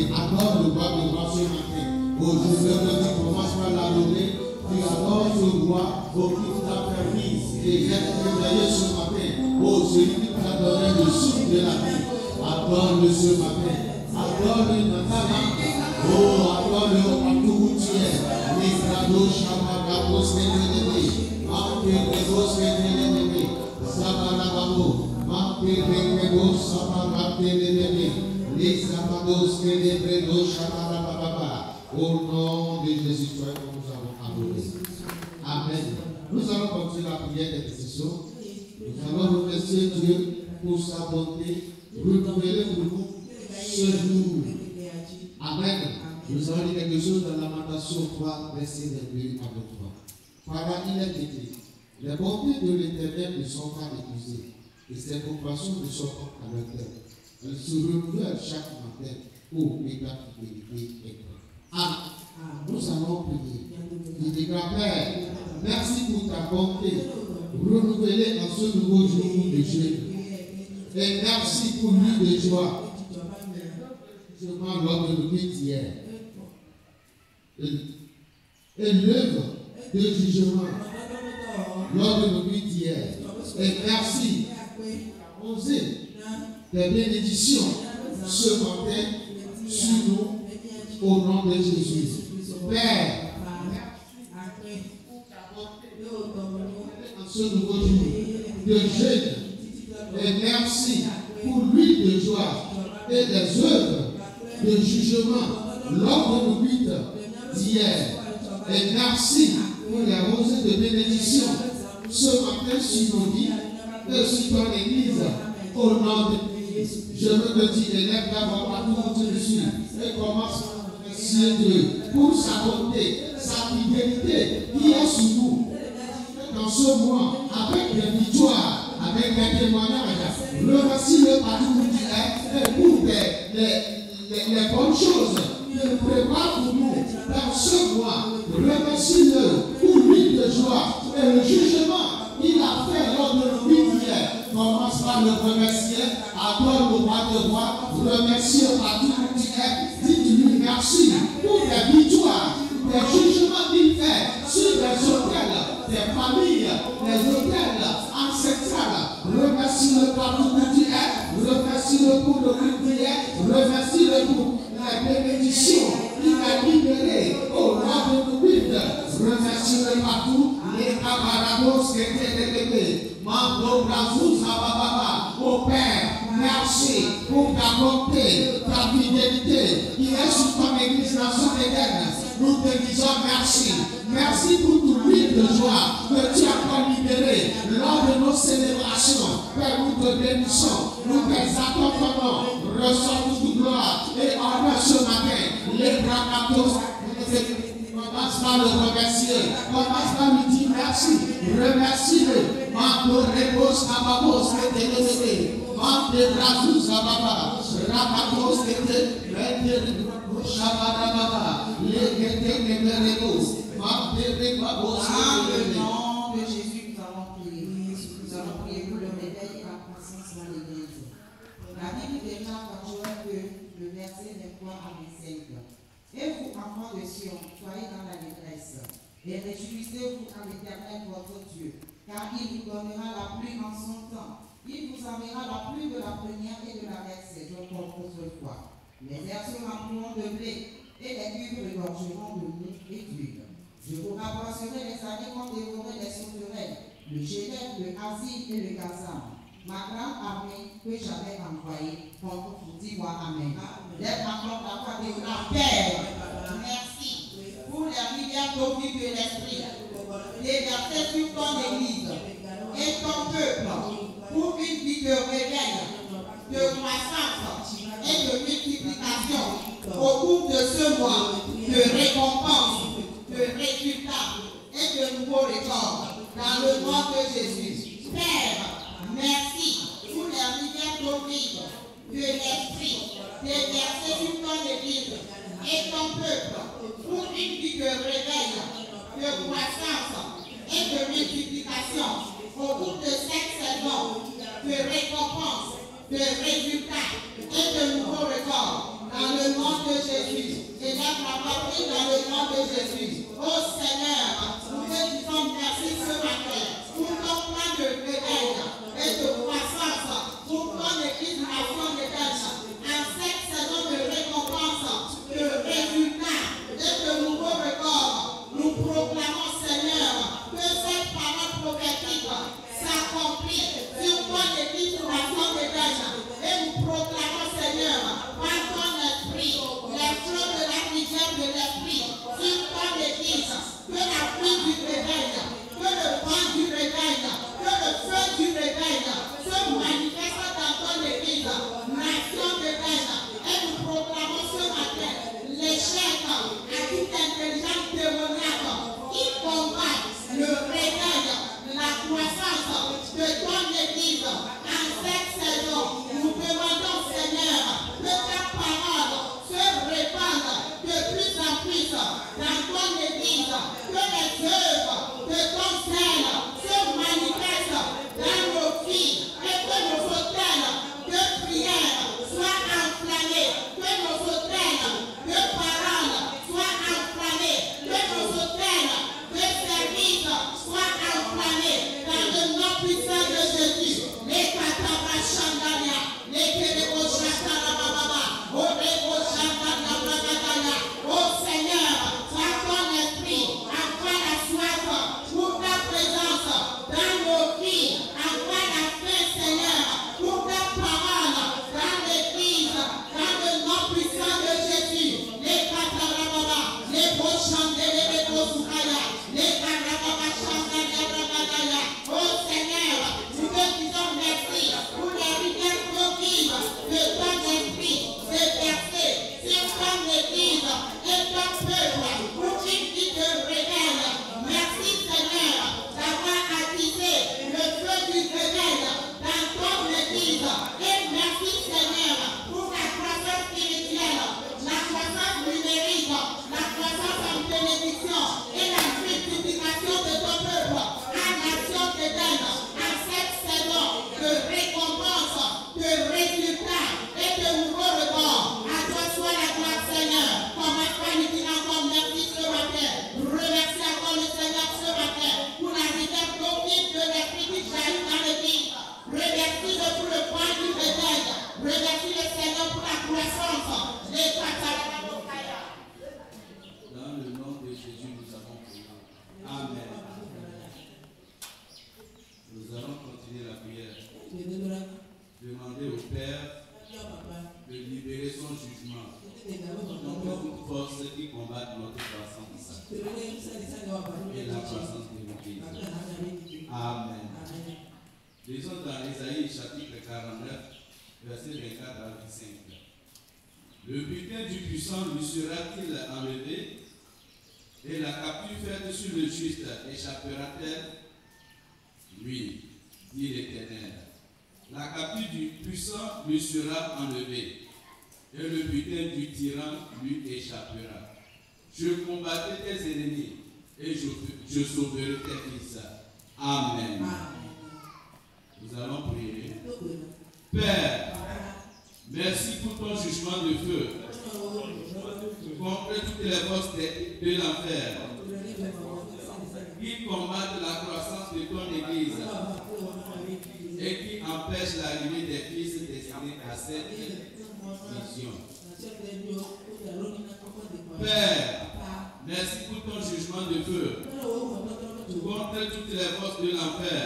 matin. Adore le roi de roi ce matin. Aujourd'hui, tu commences par l'adorer. Tu adores ce roi pour qui t'a permis de veiller ce matin. Oh, celui qui t'a donné le souffle de la vie. Adore-le ce matin. Adore-le dans ta langue. Oh, adore-le partout où tu es. Les grados, chamagabos, kénénéné. Manqué-régos, kénénéné. Sabarababo. Manqué-régos, sabarababo, kénénéné. Les amados, kénénéné, chabarababa. Au nom de Jésus, nous avons adoré. Amen. Nous allons continuer la prière d'intercession. Nous allons remercier Dieu pour sa bonté. Renouveler pour nous ce jour. Amen. Nous allons dire quelque chose dans Lamentation 3, verset 22 à 23. Par il est écrit, les bontés de l'Éternel ne sont pas épuisées, et ses compassions ne sont pas à leur terme. Elles se renouvellent chaque matin. Oh, et ta fidélité est grande. Amen. Nous allons prier. Il dit, Père, merci pour ta bonté renouvelée en ce nouveau jour de Dieu. Et merci pour lui de joie. Justement, lors de notre hier. Et l'œuvre de jugement lors de notre hier. Et merci pour oser des bénédictions ce matin sur nous au nom de Jésus. Père, en ce nouveau jour de jeûne. Et merci pour l'huile de joie et des œuvres de jugement lors de nos nuits d'hier. Et merci pour les rosées de bénédiction ce matin sur nos vies et sur ton église. Au nom de Jésus, je veux te dire, élève ta voix partout où tu le suis et commence à remercier Dieu pour sa bonté, sa fidélité qui est sur nous. Dans ce mois, avec des victoires, avec des témoignages, remercie-le partout où tu es et pour les bonnes choses qu'il prépare pour nous dans ce mois. Remercie-le pour l'huile de joie et le jugement qu'il a fait lors de nos vies hier. Commence par le remercier, adore le roi de roi, remercie partout où tu es. Dis-lui merci pour les victoires, les jugements qu'il fait sur les hôtels, des familles, les hôtels ancestrales. Remercie-le partout où tu es. Remercie-le pour le culte, remercie-le pour la bénédiction qu'il a libérée au roi de nos vies. Remercie-le partout. Les camarades qui étaient délégués. Mando Brazou Sabababa. Au Père, merci pour ta bonté, ta fidélité qui est sur ton église nation éternelle. Nous te disons merci. Merci pour toute l'huile de joie que tu as libérée lors de nos célébrations. Père, nous te bénissons. Nous t'exaltons ton nom. Reçois toute gloire et honneur ce matin. Les braccatos. Commence par le remercier. Commence par lui dire merci. Remercie-le. Mando repose Ababos et Télédé. Mande Brazou Sababa. Rapatos et Télédé. Shabarababa. Les Gété Gétéréos. Mande Repabos et Télédé. Au nom de Jésus, nous allons prier. Nous allons prier pour le réveil et la croissance dans l'église. La Bible déclare dans Joël que le verset 23 à 25. Et vous, enfants de Sion, soyez dans la détresse, et réjouissez-vous à l'Éternel votre Dieu, car il vous donnera la pluie en son temps. Il vous enverra la pluie de la première et de la dernière saison comme autrefois. Les airs se rempliront de blé, et les cuves regorgeront de mou et d'huile. Je vous rapprocherai les années qu'ont dévoré les sauterelles, le Génève, le Asile et le Gazam. Ma grande armée que j'avais envoyée contre vous, dis-moi Amen. D'être encore la foi de la Père. Merci pour les rivières d'eau vive de l'esprit. Déverser sur ton église et ton peuple pour une vie de réveil, de croissance et de multiplication au cours de ce mois, de récompense, de résultats et de nouveaux records dans le nom de Jésus. Père, merci pour les rivières d'eau vive de l'esprit, déversées sur ton église et ton peuple pour une vie de réveil, de croissance et de multiplication au cours de cette saison, de récompense, de résultats et de nouveaux records dans le le nom de Jésus. Élève la voix, prie dans le nom de Jésus. Oh Seigneur, nous te disons merci ce matin pour ton plan de réveil et de croissance, pour ton église nation de Dieu. En cette saison de récompense, de résultats et de nouveaux records, nous proclamons, Seigneur, que cette parole prophétique s'accomplit sur ton église nation de Dieu. Et nous proclamons, Seigneur, par ton esprit, les flots de la rivière de l'esprit sur ton église, que la pluie du réveil, que le vent du réveil, que le feu du réveil se manifeste dans ton église, nation de Dieu. Et nous proclamons ce matin l'échec à toute intelligence démoniaque qui combat le réveil, la croissance de ton église. En cette saison, nous demandons, Seigneur, que ta parole se répande de plus en plus dans ton église, que les œuvres de ton zèle se manifestent dans nos vies et que nos hôtels de prière soient enflammés, que nos hôtels de parole soient enflammés, que nos hôtels de service soient enflammés dans le nom puissant de Jésus. Les katabashandalia, les kereboshatarababa, oreboshandarabagaya. Oh Seigneur, sois ton esprit, envoie la soif pour ta présence dans nos vies, envoie la paix, Seigneur, pour ta parole dans l'église, dans le nom puissant de Jésus. Les katarababa, les boshandalia, les bosukaya, les karababashandalia. Oh Seigneur, nous te disons merci pour les rivières vives de ton esprit déversées sur ton église et ton peuple pour une vie de réveil. Merci Seigneur d'avoir attisé le feu du réveil dans ton église. Et merci Seigneur pour la croissance spirituelle, la croissance numérique, la croissance en bénédiction et la multiplication de ton peuple à nation de Dieu. En cette saison de récompense, de résultats et de nouveaux records, à toi soit la gloire Seigneur. Commence par nous dire encore merci ce matin. Remercie encore le Seigneur ce matin pour la rivière d'eau vive de l'esprit qui jaillit dans l'église. Remercie-le pour le point du réveil. Remercie le Seigneur pour la croissance. Les katarabokaya. Dans le nom de Jésus, nous avons prié. Amen. Nous allons continuer la prière. Demander au Père de libérer son jugement contre toute force qui combat notre croissance et la croissance de l'Église. Amen. Lisons dans Isaïe chapitre 49, verset 24 à 25. Le butin du puissant lui sera-t-il enlevé et la capture faite sur le juste échappera-t-elle? Oui, dit l'Éternel. La capture du puissant lui sera enlevée et le butin du tyran lui échappera. Je combattrai tes ennemis et je sauverai tes fils. Amen. Nous allons prier. Père, merci pour ton jugement de feu contre toutes les forces de l'enfer qui combattent la croissance de ton Église et qui empêchent l'arrivée des fils destinés à cette mission. Père, merci pour ton jugement de feu contre toutes les forces de l'enfer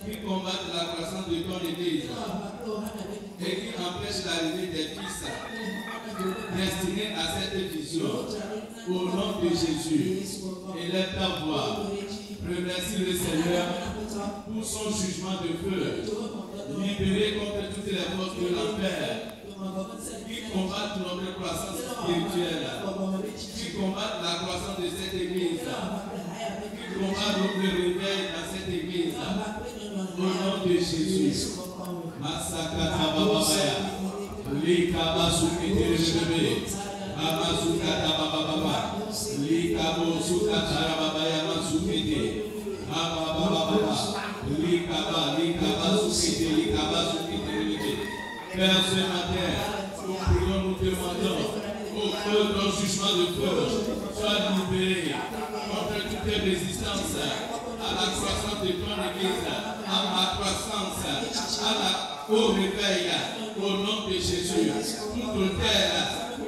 qui combattent la croissance de ton Église et qui empêchent l'arrivée des fils destinés à cette vision. Au nom de Jésus, élève ta voix. Remercie le Seigneur pour son jugement de feu, libéré contre toutes les forces de l'enfer qui combattent notre croissance spirituelle, qui combattent la croissance de cette Église, qui combattent notre réveil dans cette Église. Au nom de Jésus, Masakata Bababaya, Likaba Sukiterebe, Amasukata Bababa, Likabo Sukata Babaya Masukite, Bababa, Likaba Sukite, Likaba Sukiterebe. Père, ce matin, nous prions, nous te demandons que ton jugement de feu soit libéré contre toutes les résistances à la croissance de ton Église, à la croissance, au réveil, au nom de Jésus. Toute terre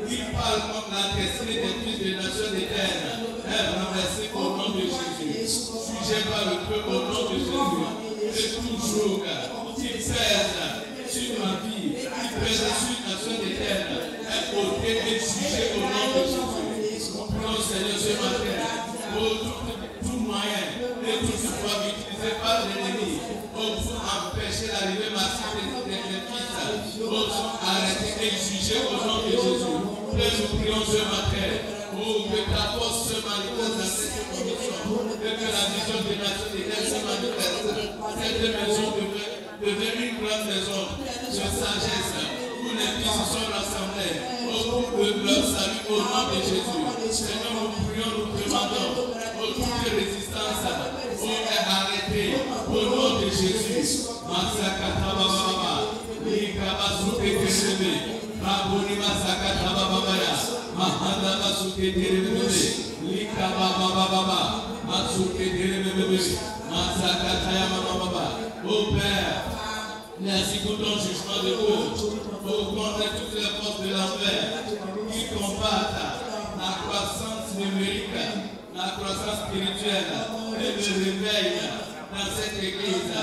qui parle contre la destinée des fils des nations des terres est renversée au nom de Jésus. Jugé par le feu au nom de Jésus. Et toujours qui pèse sur ma vie, qui pèse sur la nation des terres, est ôté et jugé au nom de Jésus. Prions Seigneur ce matin pour tout moyen et toute forme utilisée par l'ennemi pour empêcher l'arrivée massive des fils, sont arrêtés et jugés au nom de Jésus. Et nous prions ce matin pour que ta force se manifeste dans cette commission, et que la vision des nations des terres se manifeste. Cette maison devient une grande maison de sagesse où les fils sont rassemblés pour leur salut au nom de Jésus. Seigneur, nous prions, nous demandons pour toute résistance est arrêtée au nom de Jésus. Masakata Baba, Likabasuke Terebe, Rabuni Masakata Baba, Mahanda Basuke Terebe, Likababa Baba, Masuke Terebe, Masakata Baba. Ô Père, merci pour ton jugement de Dieu, pour contrer toutes les forces de l'enfer qui combattent la croissance numérique, la croissance spirituelle et le réveil dans cette église.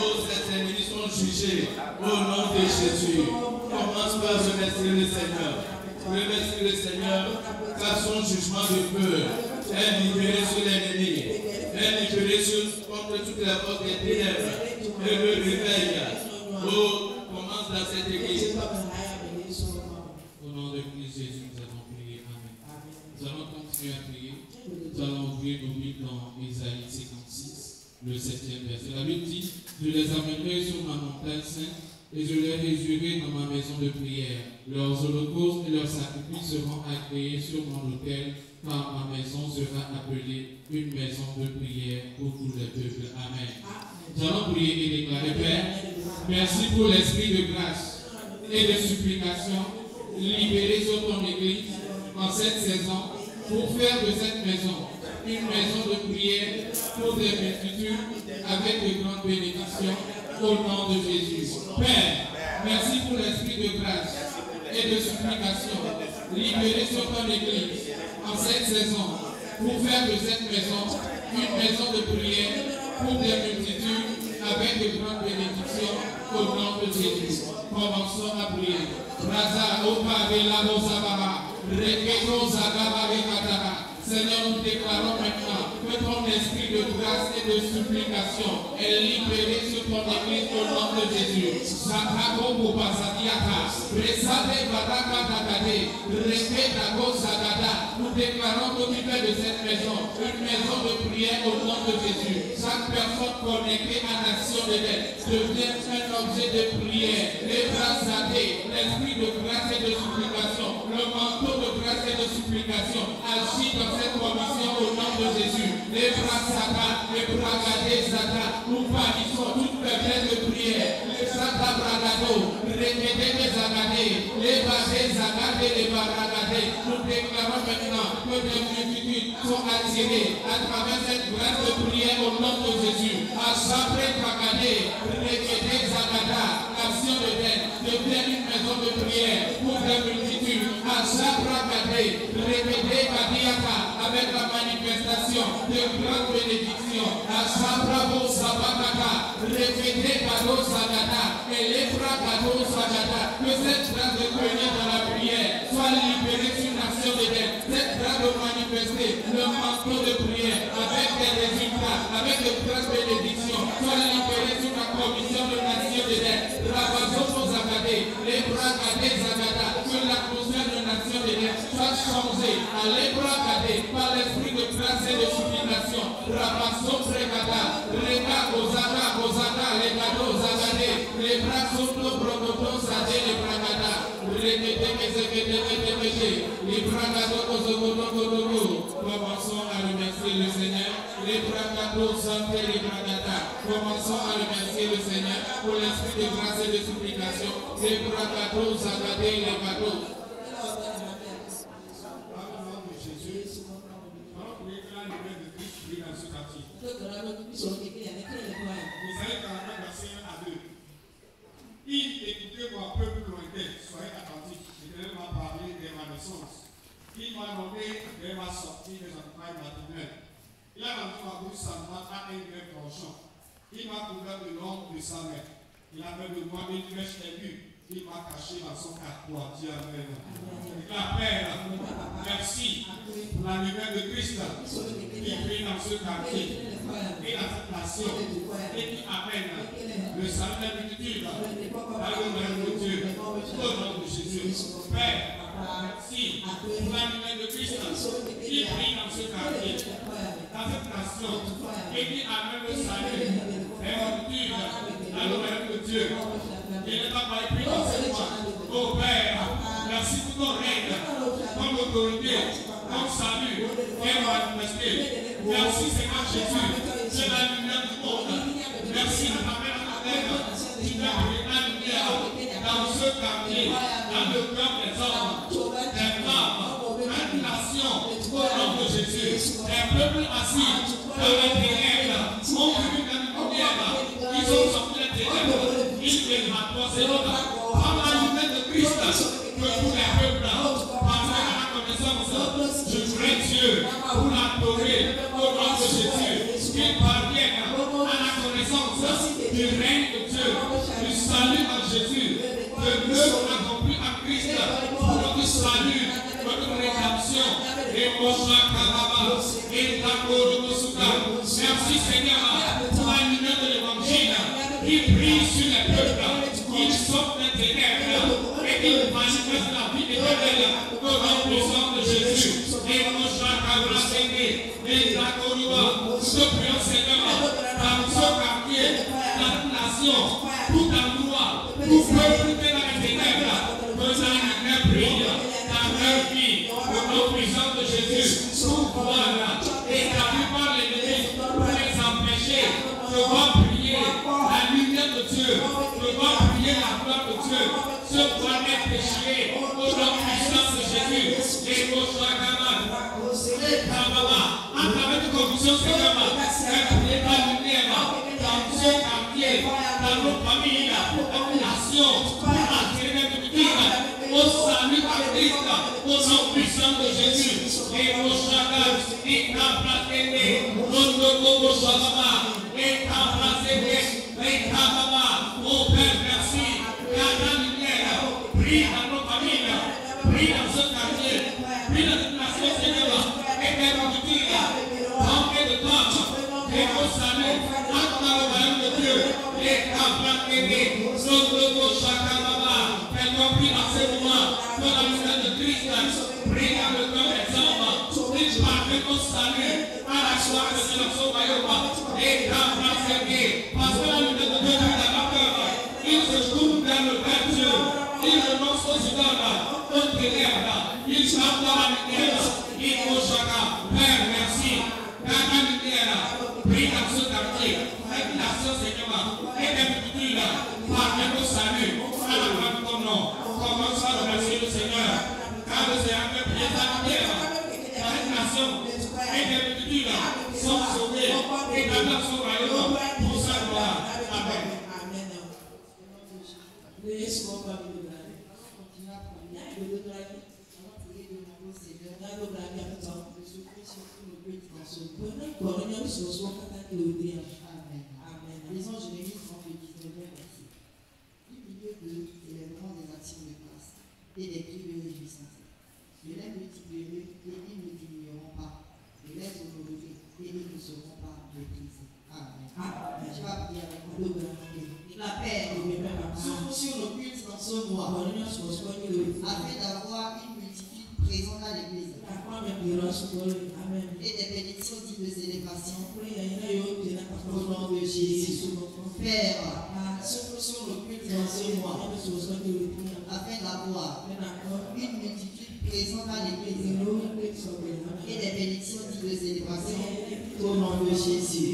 Oh, ces ennemis sont jugés au nom de Jésus. Commence par remercier le Seigneur. Remercie le Seigneur car son jugement de feu est libéré sur l'ennemi, est libéré contre toutes les forces des ténèbres et le réveil. Oh, commence dans cette église. Au nom de Christ Jésus, nous allons prier. Amen. Nous allons continuer à prier. Nous allons ouvrir nos Bibles dans Ésaïe 56, le 7e verset. La Bible dit: je les amènerai sur ma montagne sainte et je les réjouirai dans ma maison de prière. Leurs holocaustes et leurs sacrifices seront agréés sur mon autel, car ma maison sera appelée une maison de prière pour tous les peuples. Amen. Nous allons prier et déclarer: Père, merci pour l'esprit de grâce et de supplication libéré sur ton Église en cette saison pour faire de cette maison une maison de prière pour des multitudes avec de grandes bénédictions au nom de Jésus. Père, merci pour l'esprit de grâce et de supplication libéré sur ton Église en cette saison pour faire de cette maison une maison de prière pour des multitudes avec de grandes bénédictions au nom de Jésus. Commençons à prier. Raza Opa Velabo Zabara, Reketo Zagaba Rekatara. Seigneur, nous déclarons maintenant que ton esprit de grâce et de supplication est libéré sur ton Église au nom de Jésus. Sakako Bobasadiaka, Resade Baraka Dagade, Reketako Sagada. Nous déclarons que tu fais de cette maison une maison de prière au nom de Jésus. Chaque personne connectée à Nation de l'aide devient un objet de prière. Les grâces à l'esprit de grâce et de supplication, le manteau de grâce et de supplication agit dans cette commission au nom de Jésus. Les bras Saka, les bras Gadé Saka, nous bannissons toute faiblesse de prière. Les Saka Bragado, les Zagadé, les Badé Zagadé, les Baragadé. Nous déclarons maintenant que les multitudes sont attirées à travers cette grâce de prière au nom de Jésus. À Sabré Bragadé, les Zagada, l'action de l'aide devient une maison de prière pour les multitudes. À Sabragadé, répétez Kadiaka avec la manifestation de grandes bénédictions. À Sabrabo Sabakaka, répétez Kado Sagada et les bras Kado Sagada. Que cette grâce de venir dans la prière soit libérée sur l'action de l'aide. Cette grâce de manifester le manteau de prière avec des résultats, avec de grandes bénédictions, soit libérée sur la commission de l'action de l'aide. Rabazoto Zagadé, les bras Kadé Zagada, que l'atmosphère de l'action de l'aide soit changée à l'ébra Kadé par l'esprit de grâce et de supplication. Rabazoto Regada, Rega Ozada, Ozada, Regado Zagadé, les bras Soto Brogoto Zadé, les Bragada, Regede Mezegede, les Bragado Ozogodogodogo. Commençons à remercier le Seigneur. Les Bragado Santé, les Bragada. Commençons à remercier le Seigneur pour l'esprit de grâce et de supplication. Les Bragado Zagadé, les Bragado. parti. Isaïe 44, verset 1 à 2. Il écoutait mon peuple lointain, soyez attentifs. L'Éternel m'a parlé dès ma naissance. Il m'a nommé dès ma sortie des entrailles maternelles. Il a rendu ma bouche semblable à un grec tranchant. Il m'a couvert de l'ombre de sa main. Il a fait de moi une flèche aiguë. Il m'a caché dans son carquois. Dieu amen. La Père, merci pour la lumière de Christ qui brille dans ce quartier et dans cette nation et qui amène le salut de la multitude dans le nom de Dieu. Au nom de Jésus. Père, merci pour la lumière de Christ qui brille dans ce quartier, dans cette nation et qui amène le salut et la multitude dans le nom de Dieu. Il n'est pas pris dans cette voie. Oh Père, merci pour ton règne, ton autorité, ton salut et manifesté. Merci Seigneur Jésus, c'est la lumière du monde. Merci à ta mère à terre. Tu as brillé la lumière dans ce quartier, dans le cœur des hommes, des femmes, des nations, au nom de Jésus. Les peuples assis dans les ténèbres ont vu la lumière. Ils ont sorti les ténèbres. Ils viennent à toi, Seigneur, par la lumière de Christ, que tous les peuples parviennent à la connaissance. Je prie Dieu pour l'adorer au nom de Jésus, qu'ils parviennent à la connaissance du règne de Dieu, du salut en Jésus, de l'œuvre accomplie en Christ, pour notre salut, notre rédemption, et mon Shakaraba, et Takoro. Merci Seigneur pour la lumière de l'évangile. Il brille sur les peuples, il sort des ténèbres et il manifeste la vie éternelle au nom puissant de Jésus. Et mon Shakara Seigneur, et la Koruba, nous te prions Seigneur, dans ce quartier, dans cette nation, tout endroit, tout peuple qui est dans les ténèbres, que la lumière brille dans leur vie, au nom puissant de Jésus, pour pouvoir établir par l'ennemi, pour les empêcher de voir briller la lumière de Dieu, de voir briller la gloire de Dieu, ce planète péché, au nom puissant de Jésus, et au Shagaman, et Kababa, à travers une conviction, Seigneur, briller la lumière dans ce quartier, dans nos familles, dans nos nations, pour attirer les multitudes au salut à Christ, au nom puissant de Jésus, et au Shagaman, et Kababa, au Shagaman, et Kababa, oh Père, merci, car la lumière brille dans nos familles, brille dans ce quartier, brille dans cette nation, Seigneur, et des multitudes, remplis de toi, et au salut, à travers le royaume de Dieu, et Kababa, notre Shakababa, qu'elle compris dans ce moment, que la lumière de Christ brille dans le cœur des hommes, ils parviennent au salut, à la gloire de Dieu dans son royaume, et Kababa, parce que la lumière de Dieu est dans leur cœur, ils se tournent vers le Père Dieu, ils renoncent aux idoles, aux ténèbres, ils chantent dans la lumière, ils au Shaka. Père, merci, car la lumière brille dans ce quartier, cette nation, Seigneur, et des multitudes parviennent au salut, à la gloire de ton nom. Commence à remercier le Seigneur, car le Seigneur fait briller sa lumière dans cette nation, et des multitudes sont sauvées, et dans son royaume, pour sa gloire. Amen. Lisons Jérémie 39, verset. Du milieu d'eux élèveront des actions de grâce et des cris de réjouissance. Je les multiplierai et ils ne diminueront pas. Je les honorerai et ils ne seront pas méprisés. Amen. Tu vas prier avec moi. La paix, souffle sur nos cultes dans ce mois, afin d'avoir une multitude présente à l'église. Et des bénédictions dignes de célébration. Au nom de Jésus. Père, souffle sur nos cultes dans ce mois, afin d'avoir une multitude présente à l'église. Et des bénédictions dignes de célébration. Au nom de Jésus.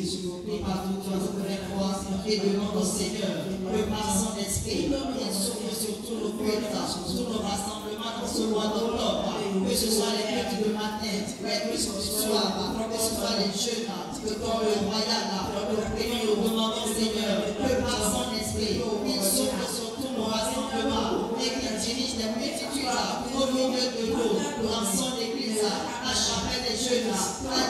Et partout dans les croix et devant nos Seigneur, le par son esprit, il souffle sur tous nos cultes, sur nos rassemblements dans ce mois d'octobre, que ce soit les cultes de matin, les cultes du soir, que ce soit les jeûnes, le temple royal, nous prions, nous demandons, Seigneur, que par son esprit, il souffle sur tout nos rassemblements et qu'il dirige les multitudes au milieu de nous, dans son église, à Chapelle des Jeunes, à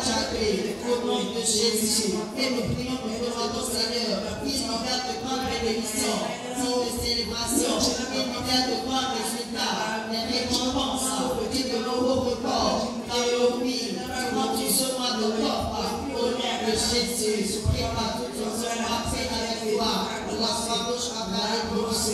Tchapé, au nom de Jésus. Et nous prions, nous demandons, Seigneur, qu'il nous garde de grandes bénédictions, de célébration, qu'il nous garde de grands résultats, des récompenses et de nouveaux records dans nos vies, durant tout ce mois d'octobre, au nom de Jésus. Prépare tout ce mois, fais avec toi, la soirée gauche à la gauche,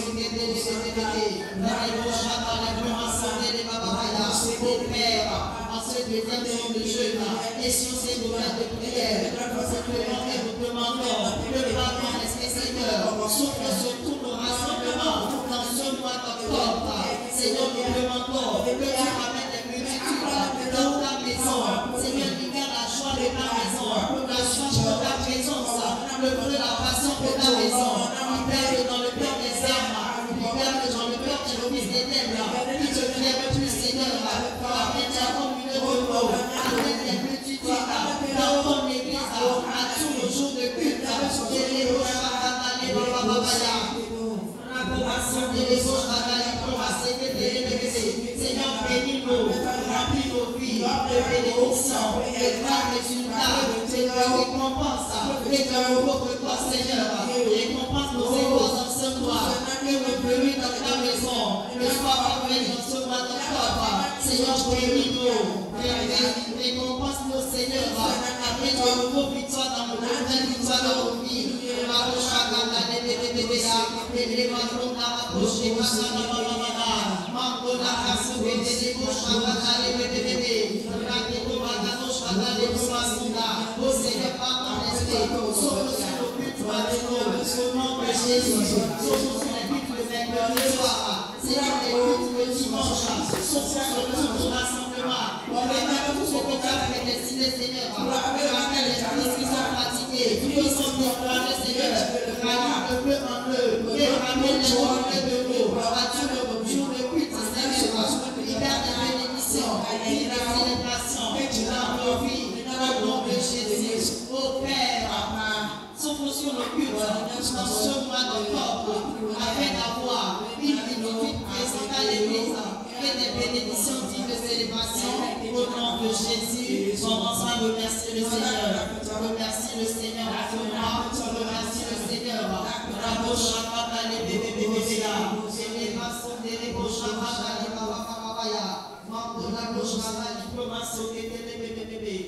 au Père, en ce deuxième jour de jeûne, et sur ces moments de prière, nous demandons le pardon, Seigneur, souffle sur tous nos rassemblements dans ce mois d'octobre. Seigneur, nous demandons que tu ramènes les multitudes dans ta maison. Seigneur, libère la joie de ta maison, la joie de ta présence, le feu, la passion de ta maison. Libère dans le cœur des âmes, libère dans le cœur des fils des ténèbres, qui te crèvent plus, Seigneur. Amène au milieu de nous, amène les multitudes dans ton église, à tous les jours de culte. Seigneur, bénis-nous, remplis nos vies de bénédictions, de grands résultats, de récompenses et de nouveaux records, Seigneur. Récompense nos efforts dans ce mois, que nous venons dans ta maison, le soir parfait dans ce mois d'octobre. Seigneur, bénis-nous, récompense nos Seigneur, avec de nouveaux victoires dans nos nouvelles victoires dans nos vies. Au Père, souffle sur nos cultes dans ce mois d'octobre, afin d'avoir une vie présente à l'église et des bénédictions dignes de célébration au nom de Jésus. Commençons à remercier le Seigneur. Remercie le Seigneur à ce mois. Remercie le Seigneur. Bravo, Shabbat, les bébés, les maçons, les Shabbat, les Babaya. Mambo, la gauche, la diplomatie, les bébés.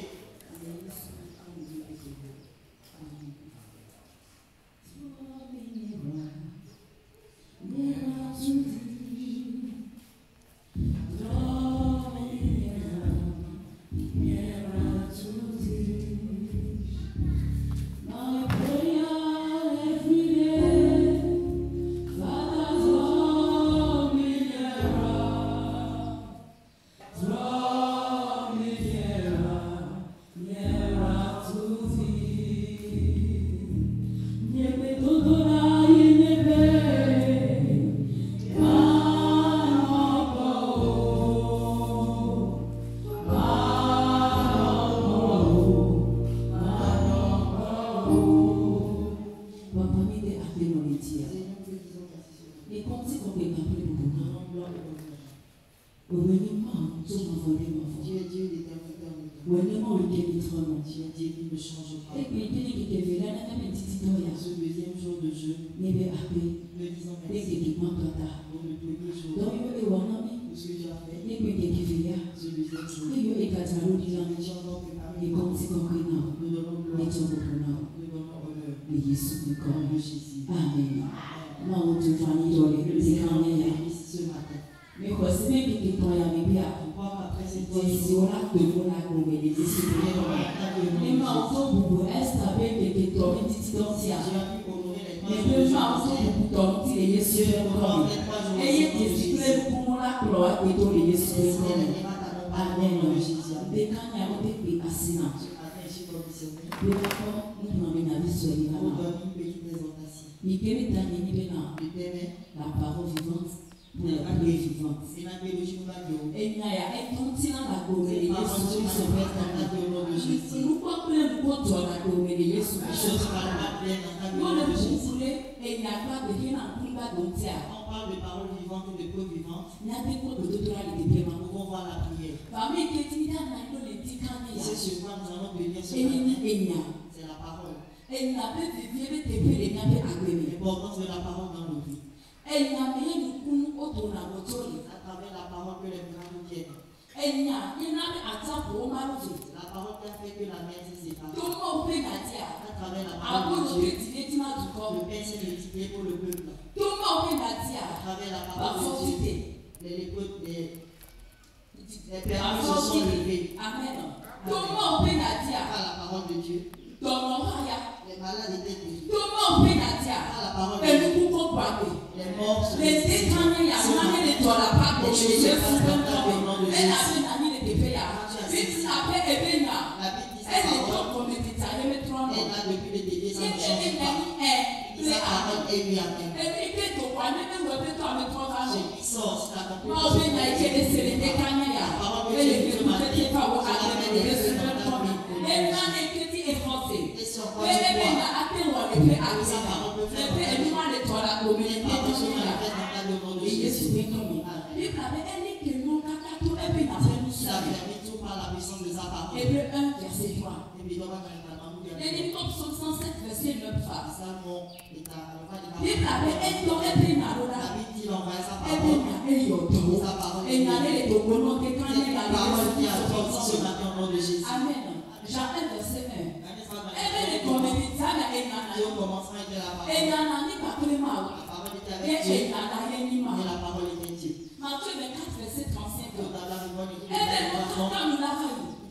La parole vivante pour la parole vivante. Et il y a un continent à nous comprenons Les choses ne parlent pas bien dans ta vie. On parle de paroles vivantes et de peu vivantes. Nous pouvons voir la prière. C'est sur quoi nous allons venir ce matin. C'est la parole. L'importance de la parole dans nos vies. À travers la parole que les miracles viennent. La parole qui a fait que la mer s'est séparée. À travers la parole de Dieu, le Père s'est multiplié pour le peuple. À travers la parole de Dieu, les pères se sont levés. Amen. À la parole de Dieu. Les malades étaient guéris. À la parole de Dieu. Les morts se par la puissance de sa parole. Hébreux 1, verset 3. Et comme Psaume 107, verset 9. Amen. Jean 1, verset 1. La parole était Dieu. Matthieu 24, verset 35.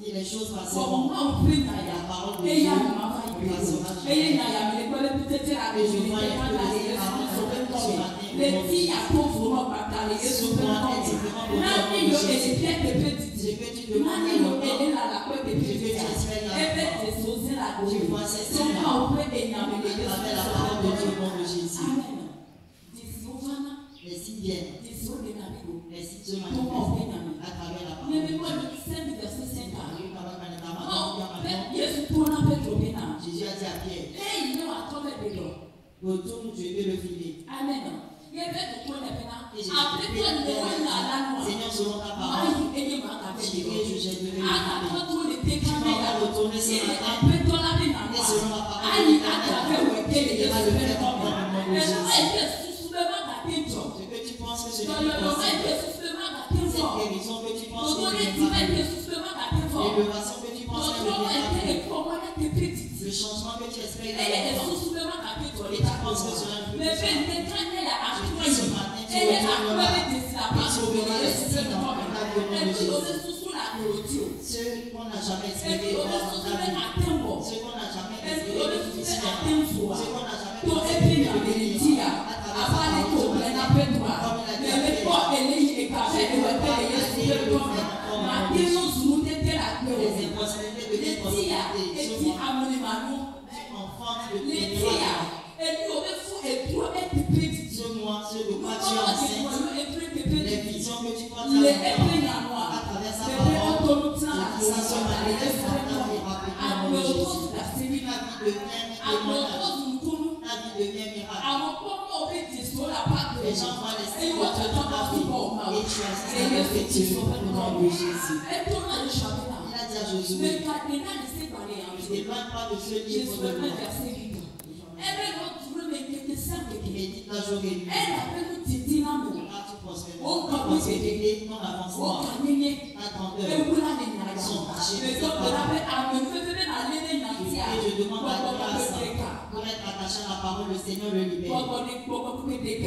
dit les choses passeront. La parole de Dieu passera. Les signes viennent. Les signes se manifestent à travers la parole de Dieu. Jésus a dit à Pierre, retourne jeter le filet. Amen. Seigneur, selon ta parole, je jetterai le filet. Tu vas retourner ce matin. Et selon la parole de Dieu, tu iras le faire dans le nom de Jésus. Ce que tu penses que ce n'est pas possible. Cette guérison que tu penses que ce n'est pas possible. L'élévation que tu penses que ce n'est pas possible. Le changement que tu espères dans le temps. Et tu penses que cela ne peut pas se faire. Ce matin, tu retourneras et sauveras les signes dans ta vie au nom de Jésus. Ceux qu'on n'a jamais espéré voir dans ta vie. Ceux qu'on n'a jamais espéré de difficile. Ceux qu'on n'a jamais espéré de bénir. À travers ta parole, les impossibilités de l'impossibilité sont enfants de miracles. Ce mois, ce de quoi tu es enceinte, les visions que tu portes à travers sa parole, ça se manifeste dans ta vie rapidement au nom de Jésus. Ta vie devient miracle. Les gens voient les signes de ta vie et tu assistes à l'effectif au nom de Jésus. Il a dit à Josué, ne t'éloigne pas de ce livre de loi. Médite la journée. Car tu prospéreras. Ta prospérité, ton avancement, ta grandeur sont cachés. Et je demande la grâce pour être attaché à la parole, le Seigneur le libère. Le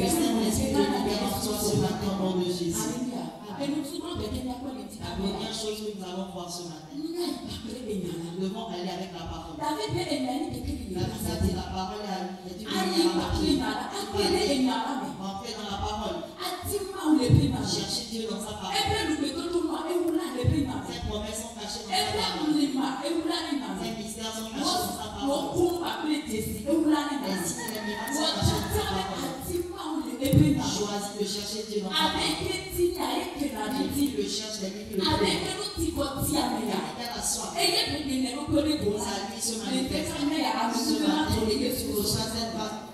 Saint-Esprit le libère en toi ce matin au nom de Jésus. La première chose que nous allons voir ce matin, nous devons aller avec la parole. David a dit la parole est une lumière à ma pied. Rentrer dans la parole. Chercher Dieu dans sa parole. Ces promesses sont cachées dans sa parole. Ces mystères sont cachés dans sa parole. Les signes et les miracles sont cachés dans sa parole. Choisis de chercher Dieu dans sa parole. Les filles le cherchent, les filles le trouvent. Quelle a soif. Sa vie se manifeste. reçois cette parole.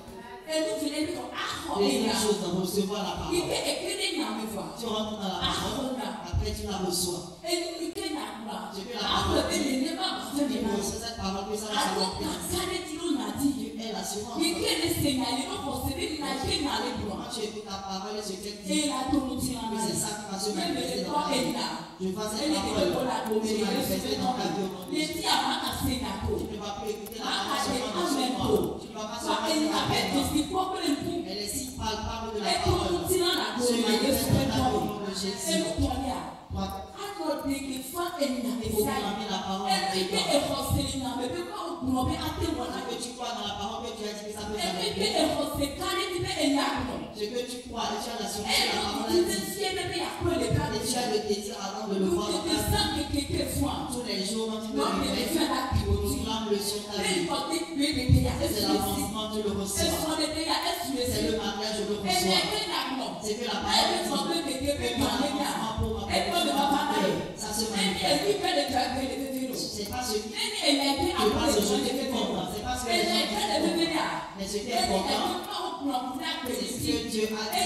Et nous venons dire, ah, Deuxième chose, de recevoir la parole. il est écrit dans mes voix. Tu rentres dans la parole, après tu la reçois. Et nous, il est dans la voix. C'est que la parole. Après, il est dans Tu reçois cette parole, que ça va alors, s'arrêter. quand ça dit, on a dit, Elle assurance. il est signalé, on va se dire, il a été dans les bras. Quand tu écoutes la parole et ce qu'elle dit, Et la tournée en main. c'est ça qui va se Mais manifester le dans corps ta est vie. là. Je vois cette Elle est parole pour la se communauté. manifester dans ta vie au nom de Les Jésus. petits avant à Sénaco. Tu ne vas plus écouter la Ah, parole elle est seulement en dans ce même mois. temps. Tu ne vas pas Ça, seulement elle dire la appelle parole. aussi pour que le coup. Elle est si palpable de la Et pour parole. nous tirer la Se communauté, manifeste dans ta vie au c'est nom de Et Jésus. nous tournons. Toi, Alors, dès que fois, elle n'a il faut proclamer la parole en elle toi. était éroncée, il n'a même pas oublié à témoigner. Ce que tu crois dans la parole que tu as dit que ça peut Elle s'arrêter. était éroncée, car elle était énorme. Ce que tu crois et tu as la sûreté Elle de la a parole dit, a dit. si elle avait appris les cas Et tu as le désir avant de le nous voir dans ta vie. descendons que quelquefois. Tous les jours, quand tu te Donc, elle réveilles, fait la pilote. proclame-le sur ta Elle vie. portait plus de théâtre. C'est l'avancement, tu le reçois. C'est le mariage, je le reçois. C'est que la parole est ça se manifeste. C'est pas ce qui passe aujourd'hui qui compte. C'est pas ce que les gens disent. Mais ce qui est important, c'est ce que Dieu a dit.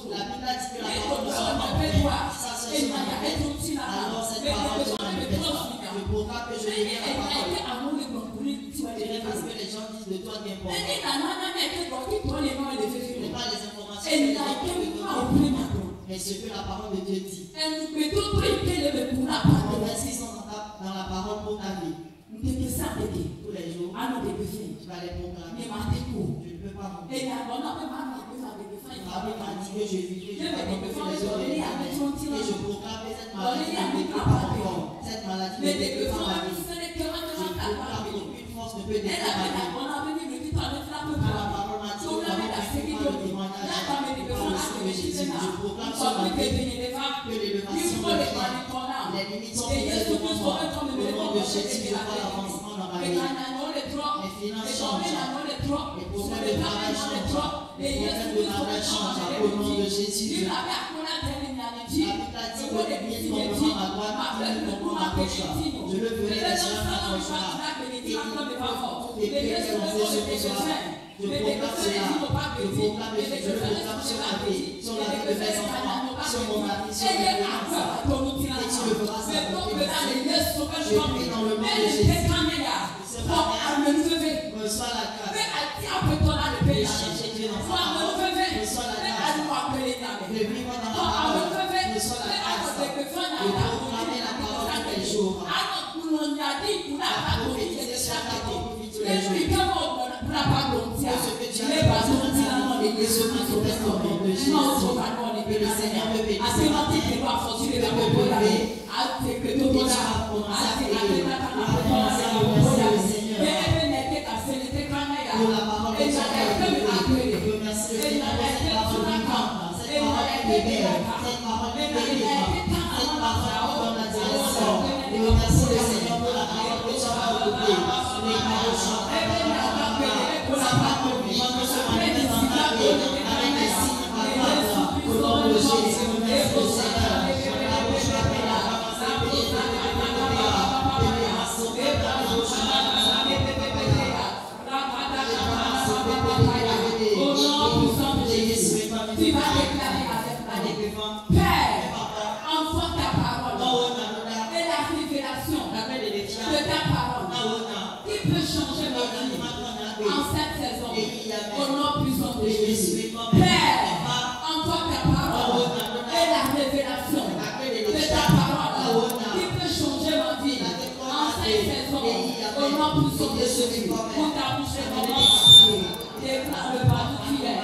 La Bible a dit que la parole ne sera pas vraie. Ça se manifeste. Alors cette parole se manifeste. Je proclame que je deviens la parole. Parce que les gens disent de toi qui est important. Ce n'est pas les informations que les gens peuvent donner, mais ce que la parole de Dieu dit. Est-ce qu'ils sont dans la parole pour ta vie? Tous les jours, tu vas les proclamer. Je ne peux pas mentir. La Bible m'a dit que je vis, que je vais comprendre les autres et je proclame que cette maladie ne détruit pas mon corps. Cette maladie ne détruit pas ma vie. Je proclame qu'aucune force ne peut détruire ma vie. Quand la parole m'a dit que la vie ne fait pas le témoignage par le sang de Jésus, je proclame sur ma vie que l'élévation de vie, les limites sont fixées devant moi. Au nom de Jésus, je vois l'avancement dans ma vie. Mes finances changent. Les problèmes de travail changent. Les problèmes de mariage changent. Au nom de Jésus, la Bible a dit que les billets tomberont à droite, les billets tomberont à gauche. Je le ferai, les gens s'approchera. Et toutes les prières qui ont fait ce soir, je proclame cela. Je proclame et je le proclame sur ma vie, sur la vie de mes enfants, sur mon mari, sur mes finances. Et tu le feras s'accomplir. Je prie dans le nom de Jésus. Reçois la grâce. De chercher Dieu dans sa parole. Reçois la grâce. De vivre dans la parole. Reçois la grâce. De proclamer la parole tous les jours. À prophétiser sur ta vie tous les jours. Tout ce que tu as besoin dans ta vie et se manifeste au nom de Jésus. Que le Seigneur me bénisse ce matin. Tu peux me lever. Et tu vas commencer à prier. À commencer à remercier le Seigneur. Pour la parole que tu as écoutée. Je remercie le Seigneur pour cette parole vivante, cette parole qui libère, cette parole qui délivre, cette parole qui donne la direction. Je remercie le Seigneur pour la parole que tu as écoutée. Les paroles chantent, pour la parole vivante que se manifeste dans ta vie, avec des signes palpables. Au nom de Jésus, je remercie le Seigneur. La bouche appelle la avance et payer de Tu vas déclarer avec Père, envoie ta parole et la révélation de ta parole qui peut changer ma vie en cette saison. Au nom puissant de Jésus. Père, envoie ta parole et la révélation de ta parole qui peut changer ma vie en cette saison. Au nom puissant de Jésus. Pour ta bouche et ton nom, déclare le particulier.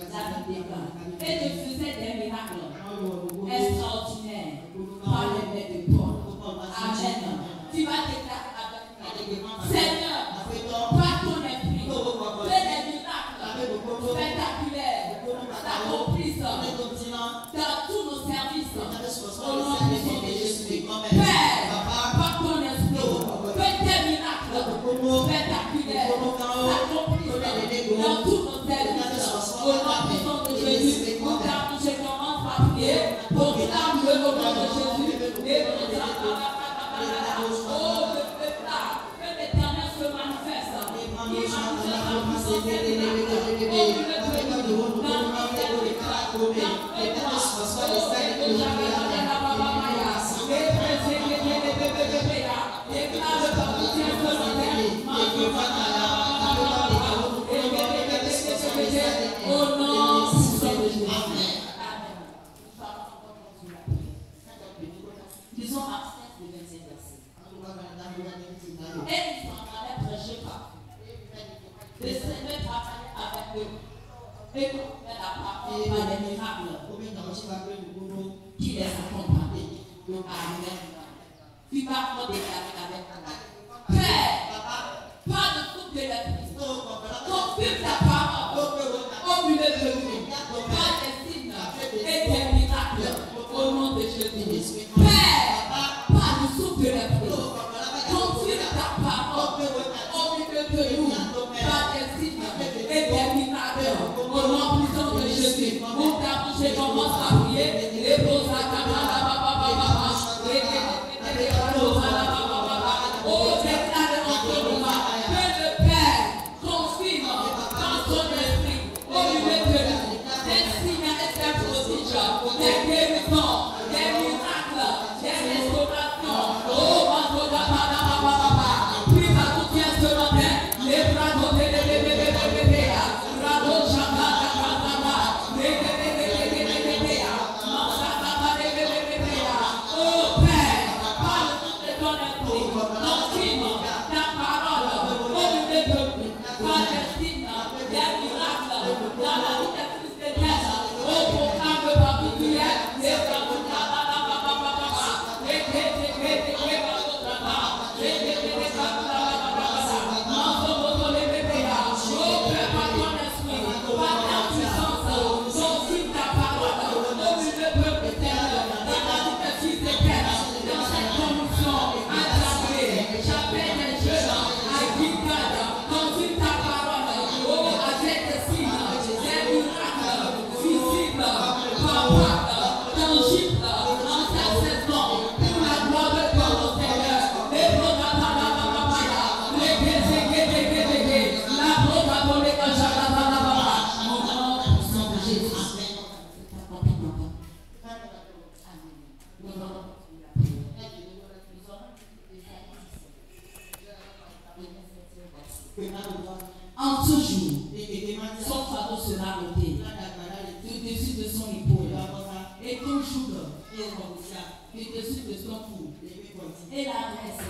Et je faisais des miracles extraordinaires par les mains de Paul. dans tous nos services. Au nom puissant de Jésus, nous t'avons, je commence par prier. Proclame-le au nom de Jésus. Oh, le peuple là, que l'Éternel se manifeste. Il manifeste en puissance de Disons absence de 25 versets. Et ils s'en allaient prêcher partout. Le Seigneur travaillait avec eux. Et nous fait la parole par les miracles qui les accompagnaient. Amen. Tu vas encore déclarer avec ta main. Père, pas de toute de l'esprit. Confirme ta parole au milieu de nous. Par des signes et des miracles au nom de Jésus. Père, pas de souffle de l'esprit. Confirme ta parole au milieu de nous. Par des signes et des miracles au nom puissant de Jésus. Nous t'avons, je commence à prier. Les beaux oh, déclare entre nous que le Père confirme dans son esprit au milieu de nous des signes et des prodiges, des guérisons, des miracles, des restaurations. Oh, puis à tout bien ce matin, les bras de En ce jour, son fardeau sera ôté au-dessus de son épaule et ton joug au-dessus de son cou et la graisse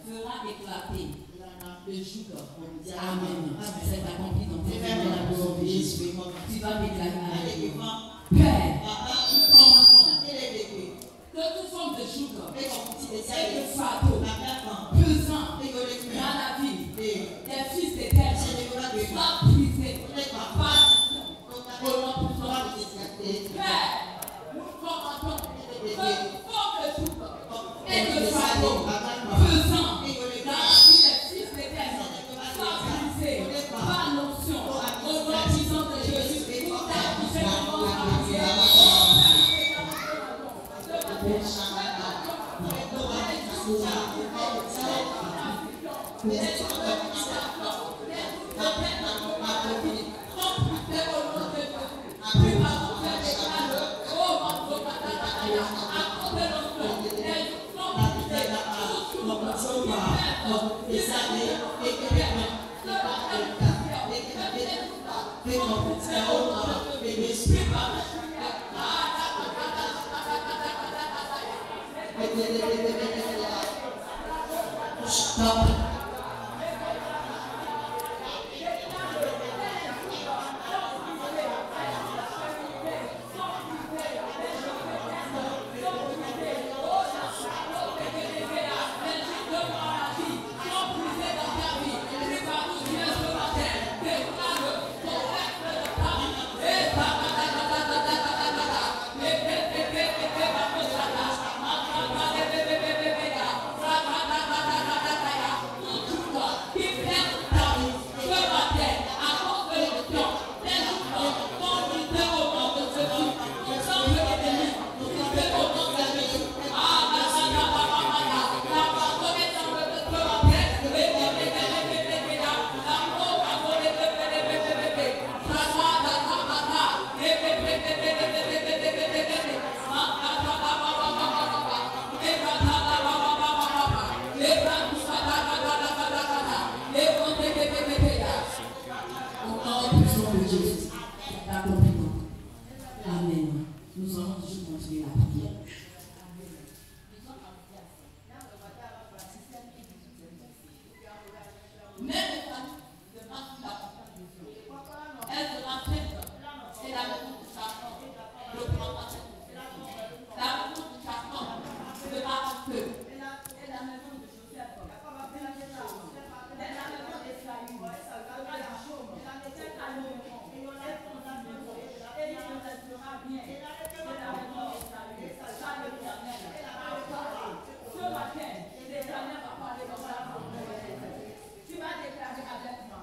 fera éclater le joug. Amen. C'est accompli dans tes vies. Tu vas déclarer Père, nous commandons que toute forme de joug et de fardeau pesant dans la vie des fils de terre soit brisé par au nom puissant de Jésus. Père, nous commandons que toute forme de joug et de fardeau pesant dans la vie des fils de terre soit brisé par l'onction au nom puissant de Jésus. Nous t'appliquons à Stop. Amen. Nous allons toujours continuer la prière. Même les familles ne passent la confiance de Dieu. Elles se la prêtent. C'est la maison du charbon. Le prend pas cette confiance. La maison du charbon se bat en feu. Et la maison de Joseph. Et la maison d'Esaïe. Et il nous restera bien. C'est la maison d'Esaïe. Ça l'Éternel. Ce matin, l'Éternel va parler dans la maison. Tu vas déclarer avec moi.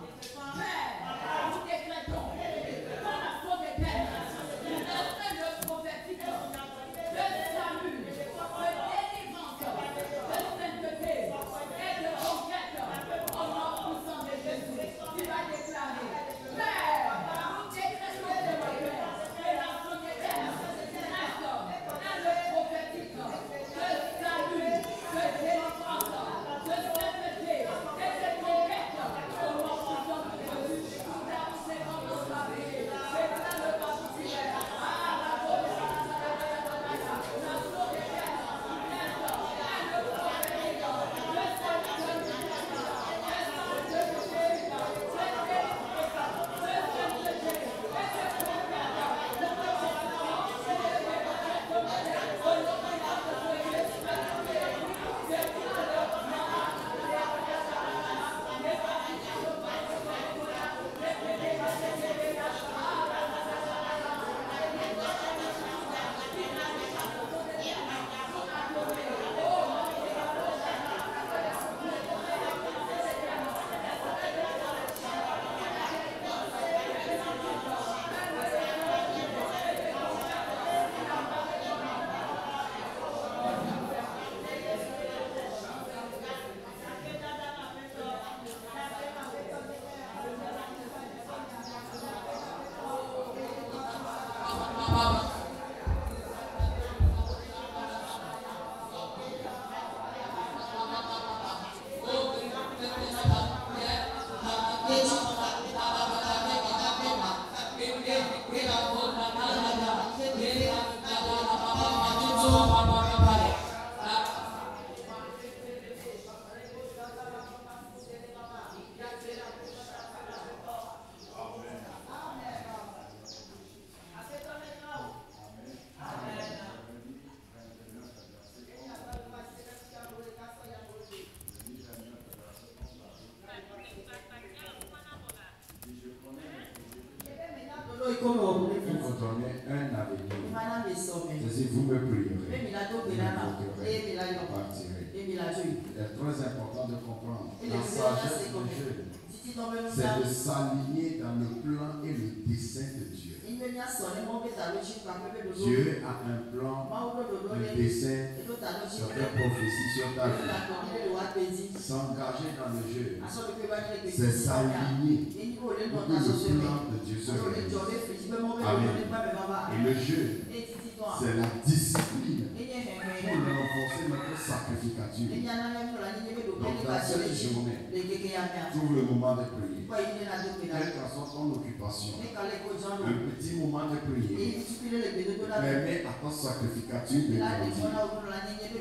Père, nous déclarons dans la faute des pères, le prophétique, le salut, de délivrance, de sainteté et de conquête au nom puissant de Jésus. Tu vas déclarer, Père, nous déclarons de mon Père, et la faute des pères, le prophétique, le salut, de délivrance, de sainteté et de conquête au nom puissant de Jésus. C'est comme le pavé, c'est plein de participants. Ah, la faute des pères, la faute des pères, le prophétique, le Pour vous donner un avenir. Si vous me prierez, vous partirez. Il est très important de comprendre la sagesse du jeu. C'est de s'aligner dans le plan et le dessein de Dieu. Dieu a un plan, un dessein sur ta prophétie, sur ta vie. S'engager dans le jeu, c'est s'aligner pour que le plan de Dieu se réalise. Amen. Et le jeu, c'est la discipline pour renforcer notre sacrificature. Donc dans cette journée, trouve le moment de prier. Quelle que soit ton occupation, un petit moment de prier permet à ton sacrificature de grandir.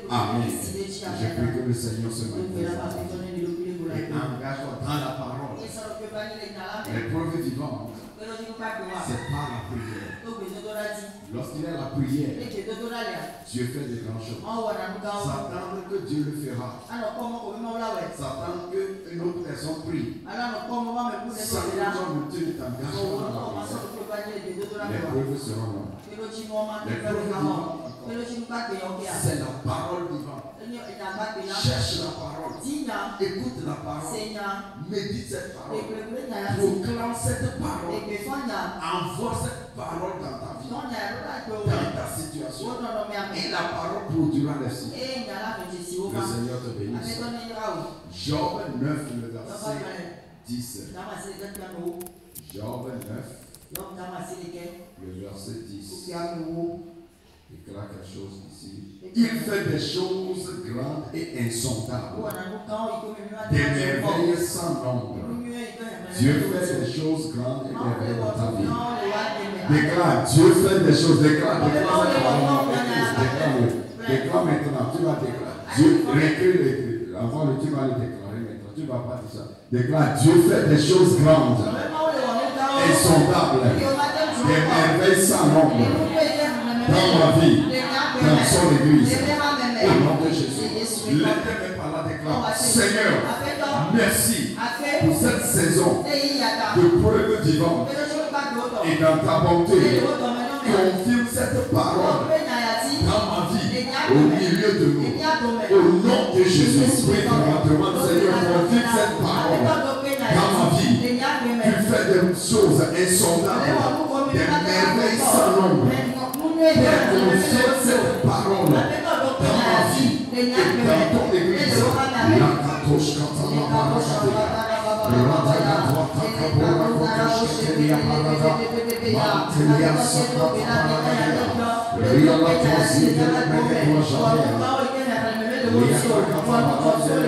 Amen. Je prie que le Seigneur se manifeste. Et engage-toi dans la parole. L'épreuve vivante, c'est par la prière. Lorsqu'il y a la prière, Dieu fait des grandes choses. S'attendre que Dieu le fera. S'attendre qu'une autre personne prie. Sans que toi ne te t'engages dans la prière. Les preuves seront là. Les preuves vivantes, c'est la parole vivante. Cherche la parole. Écoute la parole. Médite cette parole. Proclame cette parole. Envoie cette parole dans ta vie, dans ta situation. Et la parole produira les signes. Le Seigneur te bénisse. Job 9, le verset 10. Job 9, le verset 10. Déclare quelque chose ici. Il fait des choses grandes et insondables. Des merveilles sans nombre. Dieu fait des choses grandes et merveilleuses dans ta vie. Déclare, Dieu fait des choses. Déclare maintenant. Tu vas déclarer. Dieu, réécris. Avant, tu vas le déclarer maintenant. Tu ne vas pas dire ça. Déclare, Dieu fait des choses grandes, insondables, des merveilles sans nombre dans ma vie, dans son église. Au nom de Jésus. L'Éternel par là déclare, Seigneur, merci pour cette saison de preuve vivante et dans ta bonté. Confirme cette parole dans ma vie, au milieu de nous. Au nom de Jésus, Esprit, demande, Seigneur, confirme cette parole dans ma vie. Tu fais des choses insondables, des merveilles sans nombre. Père, confirme cette parole dans ma vie et dans ton église. La katosh katana barakate. Radaya dwataka borakotosh ketelia parada. Mantelia sakata parada. Riala tosi kelemene tuashanea. Riala katana parada.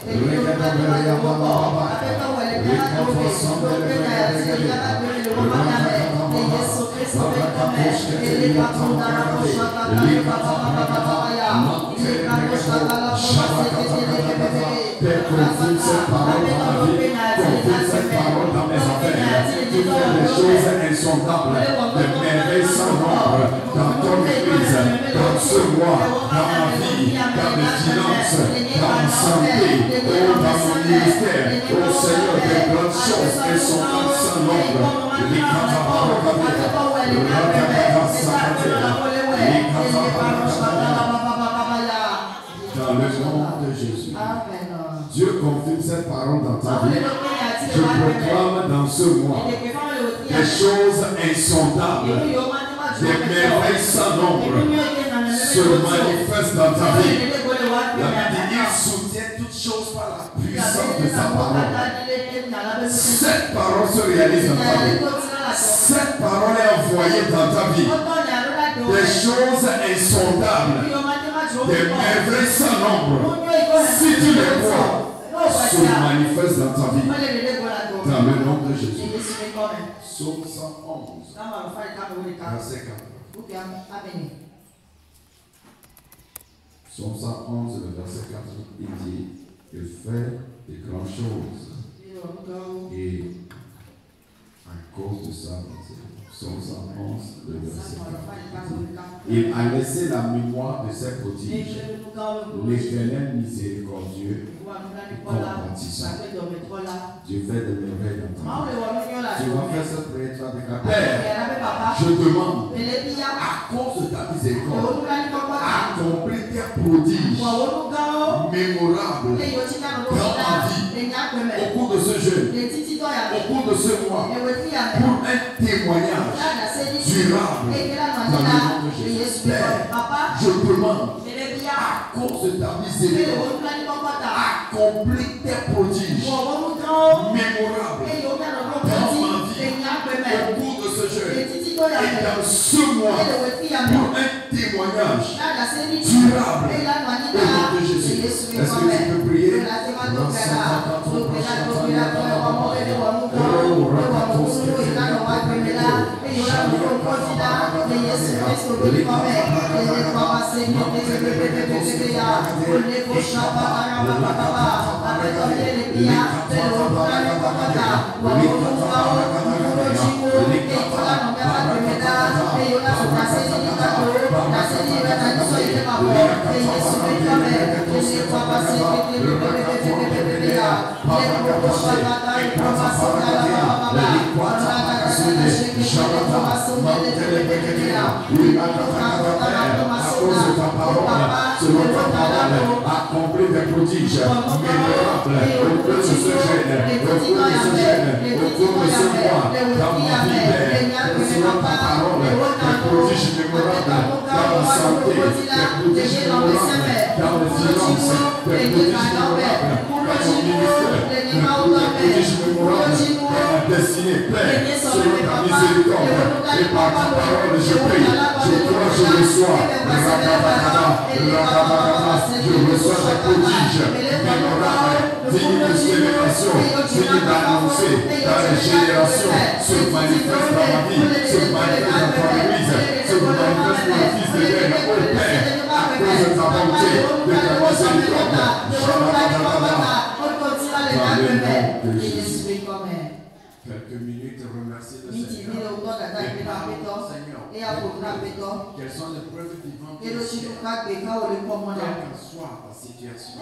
Rekata beria bababa. Rekata sambele beria. Père, confirme cette parole dans ma vie, confirme cette parole dans mes affaires. Tu fais des choses insondables, des merveilles sans nombre dans ton église, dans ce mois, dans ma vie, dans mes finances, dans ma santé, dans mon ministère. Oh Seigneur, des grandes choses insondables sans nombre. Dans le nom de Jésus. Dieu confirme cette parole dans ta vie. Je proclame dans ce mois des choses insondables, des merveilles sans nombre se manifestent dans ta vie. La Bible dit, il soutient toutes choses par la puissance de sa parole. Cette parole se réalise dans ta vie. Cette parole est envoyée dans ta vie. Des choses insondables, des merveilles sans nombre. Si tu les vois, se manifestent dans ta vie. Dans le nom de Jésus. Psaume 111, verset 4. Psaume 111, le verset 4, il dit, il fait de grandes choses. Et à cause de ça, Psaume 111, le verset 4, il a laissé la mémoire de ses prodiges, l'Éternel miséricordieux et compatissant. Dieu fait des merveilles dans ta vie. Tu vas faire cette prière, tu vas déclarer, Père, je demande, à cause de ta miséricorde, accomplis tes prodiges mémorables dans ma vie, au cours de ce jeûne, au cours de ce mois, pour un témoignage durable dans le nom de Jésus. Père, je demande, à cause de ta miséricorde, accomplis tes prodiges mémorables dans ma vie, au cours de ce jeûne, et dans ce mois, pour un témoignage durable au nom de Jésus. Est-ce que tu peux prier? Accomplis des prodiges mémorables au cours de ce jeûne, au cours de ce mois, dans ma vie, selon ta parole, des prodiges mémorables dans ma santé, des prodiges mémorables dans les finances, des prodiges mémorables dans mon ministère, des prodiges mémorables dans ma destinée. Père, selon ta miséricorde et par ta parole, je prie, je crois, je je reçois des prodiges, des miracles, dignes de célébration, dignes d'annoncer dans les générations, se manifeste dans ma vie, se manifeste dans ton église, se manifeste pour le Fils de Dieu, au Père, à cause de ta bonté, de ta miséricorde. Dans le nom de Jésus. Quelques minutes, remercier le Seigneur. Seigneur, quelles sont les preuves vivantes du ciel? Quelle que soit ta situation,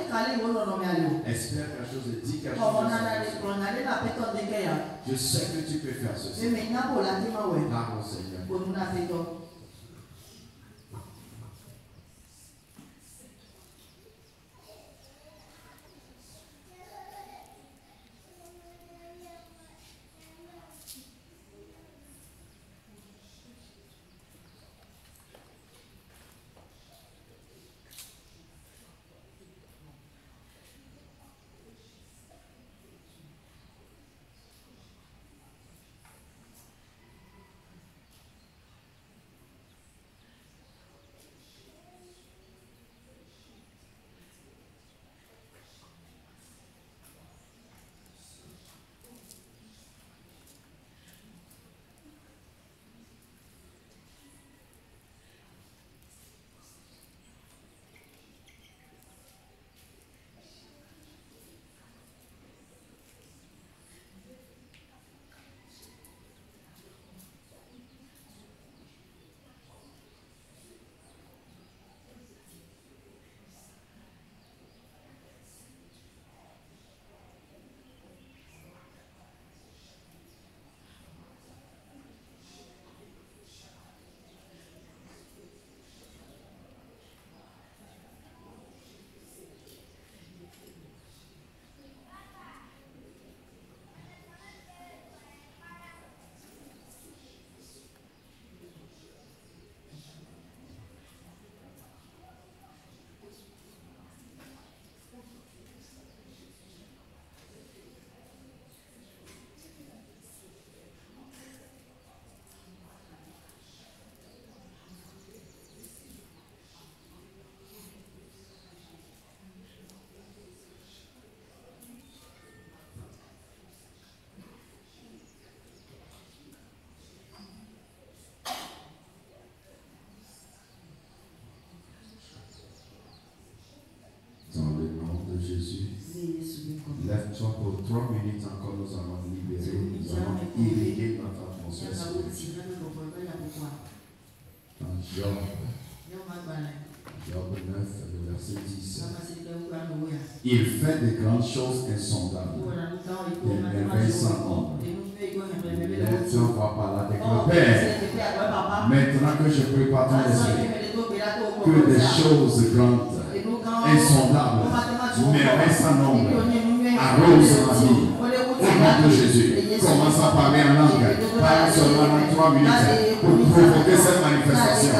espère quelque chose et dis quelque chose. Je sais que tu peux faire ceci. Pardon, Seigneur. Jésus, lève-toi pour 3 minutes encore, nous allons libérer, nous allons irriguer notre atmosphère spirituelle. Dans Job 9, le verset 10, il fait de grandes choses insondables, des merveilles sans nombre. Lève-toi, va par là avec le Père. Maintenant que je prépare ton esprit, que des choses grandes, insondables, merveilles sans nombre, arrose ma vie. Au nom de Jésus, commence à parler en langue. Parle seulement dans 3 minutes pour provoquer cette manifestation.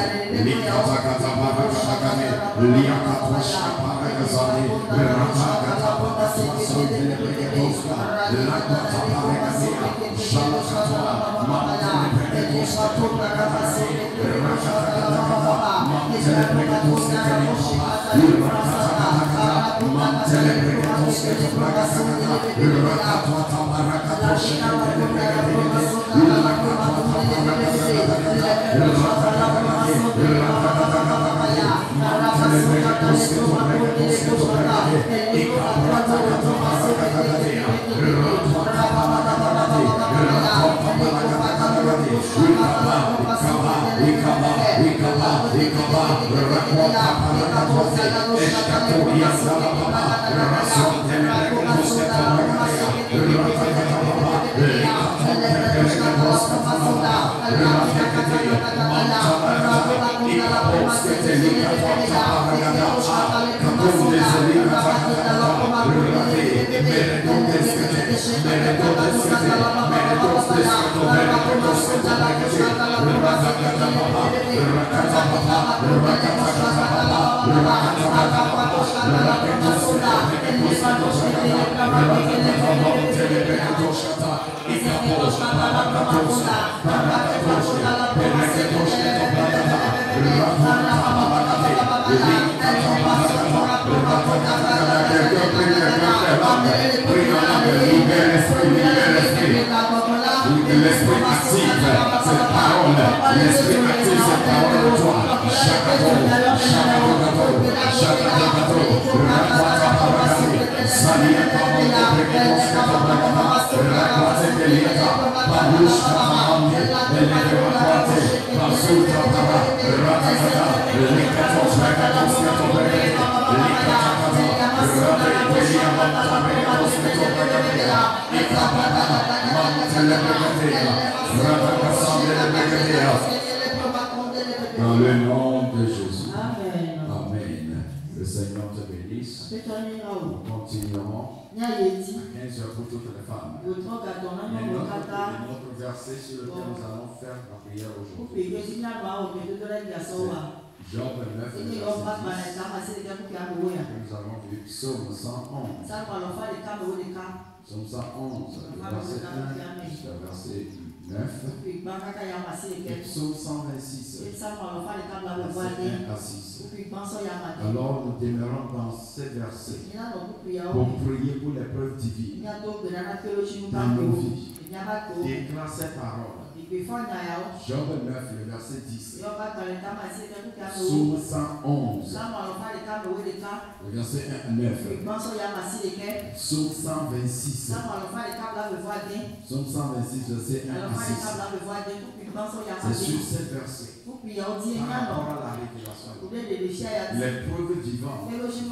L'esprit active cette parole, l'esprit active cette parole en toi. Dans le nom de Jésus. Amen. Amen. Le Seigneur te bénisse. Nous continuerons à 15h pour toutes les femmes. Et notre verset sur lequel nous allons faire la prière aujourd'hui. Job 9, nous avons vu Psaume 111. Psaume 111, verset 1 jusqu'à verset 9. Et Psaume 126, verset 1 à 6. Alors nous demeurons dans ces versets pour prier pour l'épreuve divine dans nos vies. Déclare ces paroles. Job 9, le verset 10. Psaume 111, le verset 1 à 9. Psaume 126. Psaume 126, verset 1 à 6. C'est sur ces versets, par rapport à la révélation, l'épreuve vivante,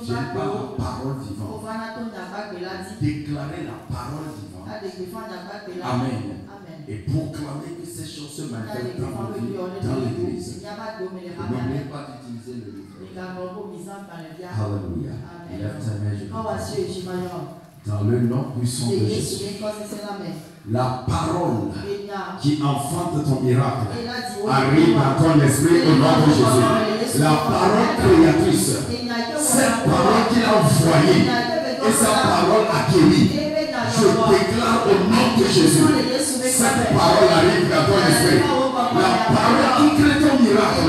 je parle la parole vivante. Déclarer la parole vivante. Amen. Et proclamer que ces choses se manifestent dans nos vies, dans l'Église. N'oubliez pas d'utiliser le livre. Alléluia. Lève ta main, je prie. Dans le nom puissant de Jésus. La parole qui enfante ton miracle arrive dans ton esprit au nom de Jésus. La parole créatrice, cette parole qu'il a envoyée et sa parole acquérie, je déclare au nom de Jésus, cette parole arrive dans ton esprit. La parole qui crée ton miracle,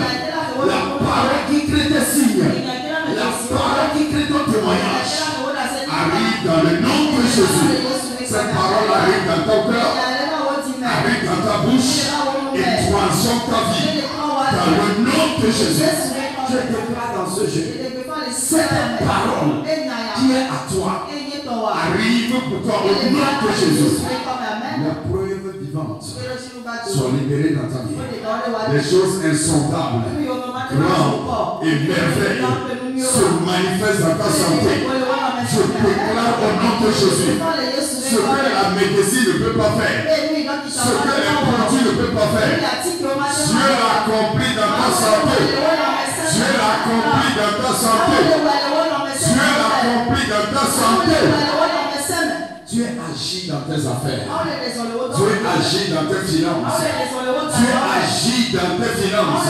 la parole qui crée tes signes, la parole qui crée ton témoignage arrive dans le nom de Jésus. Cette parole arrive dans ton cœur, arrive dans ta bouche et transforme ta vie. Dans le nom de Jésus, je déclare dans ce jeu, cette parole qui est à toi arrive pour toi au nom de Jésus. La preuve vivante soit libérée dans ta vie. Des choses insondables, grandes et merveilleuses se manifestent dans ta santé. Je déclare au nom de Jésus, ce que la médecine ne peut pas faire, ce que les produits ne peuvent pas faire, Dieu l'a accompli dans ta santé. Dieu l'a accompli dans ta santé. Dieu l'a accompli dans ta santé. Dieu agit dans tes affaires. Dieu agit dans tes finances. Dieu agit dans tes finances.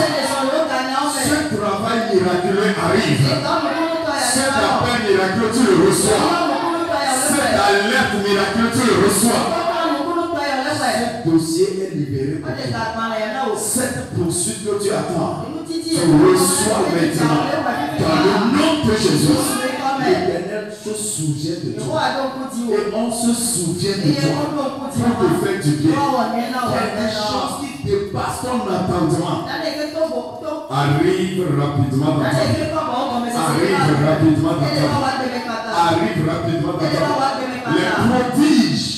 Ce travail miraculeux arrive. Cet appel miraculeux, tu le reçois. Cette alerte miraculeuse, tu le reçois. Ce dossier est libéré pour toi. Cette poursuite que tu attends, tu reçois maintenant. Dans le nom de Jésus. L'Éternel se souvient de toi. Et on se souvient de toi pour te faire du bien. Quelque chose qui dépasse ton entendement arrive rapidement dans ta vie. Arrive rapidement dans ta vie. Arrive rapidement dans ta vie. Les prodiges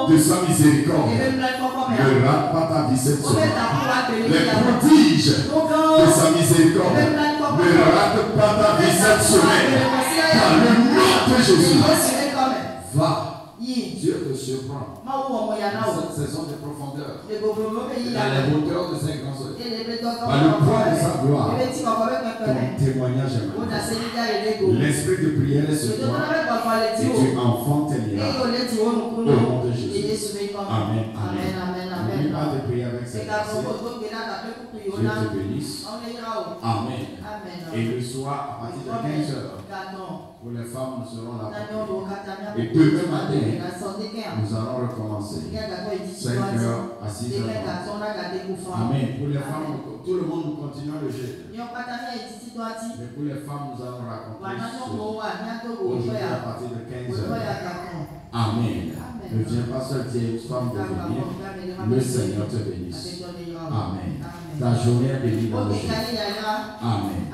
de sa miséricorde ne rate pas ta vie cette semaine. Les prodiges de sa miséricorde ne rate pas ta vie cette semaine. Dans le nom de Jésus, va. Dieu te surprend. Cette saison de profondeur, dans les hauteurs de ses grands œuvres, par le poids de sa gloire, ton témoignage est magnifique. L'esprit de prière est sur toi et tu enfantes tes miracles. Au nom de Jésus. Amen. Amen. N'oublie pas de prier avec cette personne. Dieu te bénisse. Amen. Et le soir, à partir de 15h, pour les femmes, nous serons là. Et demain matin, nous allons recommencer. 5h à 6h. Amen. Pour les femmes, tout le monde nous continuons le jeûne. Mais pour les femmes, nous allons raconter aujourd'hui à partir de 15 heures. Amen. Ne viens pas seul, tu es une femme de venir. Le Seigneur te bénisse. Amen. Ta journée est bénie dans le Seigneur. Amen.